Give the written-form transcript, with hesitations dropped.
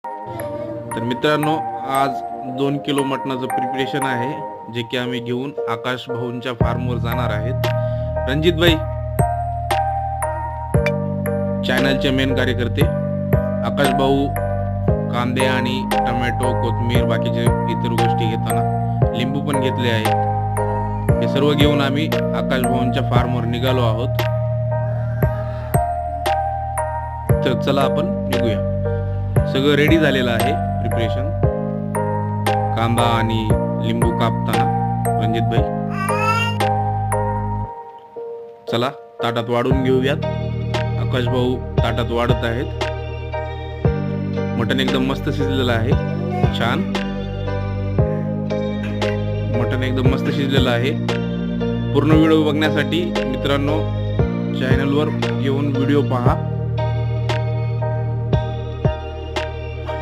तर मित्रांनो, आज 2 किलो मटणाचं प्रिपरेशन आहे, जे की आम्ही घेऊन आकाश भाऊंच्या फार्मवर जाणार आहेत. रणजित भाई, चॅनलचे मेन कार्यकर्ते. आकाश भाऊ कांदे आणि टोमॅटो, कोथिंबीर, बाकीचे इतर गोष्टी घेताना लिंबू पण घेतले आहेत. हे सर्व घेऊन आम्ही आकाश भाऊंच्या फार्मवर निघालो आहोत. तर चला आपण निघूया. सगळं रेडी झालेलं आहे प्रिपरेशन. कांदा आणि लिंबू कापताना रणजित भाई. चला ताटात वाढून घेऊयात. आकाश भाऊ ताटात वाढत आहेत. मटण एकदम मस्त शिजलेलं आहे. छान मटण एकदम मस्त शिजलेलं आहे. पूर्ण व्हिडिओ बघण्यासाठी मित्रांनो चॅनलवर येऊन व्हिडिओ पहा.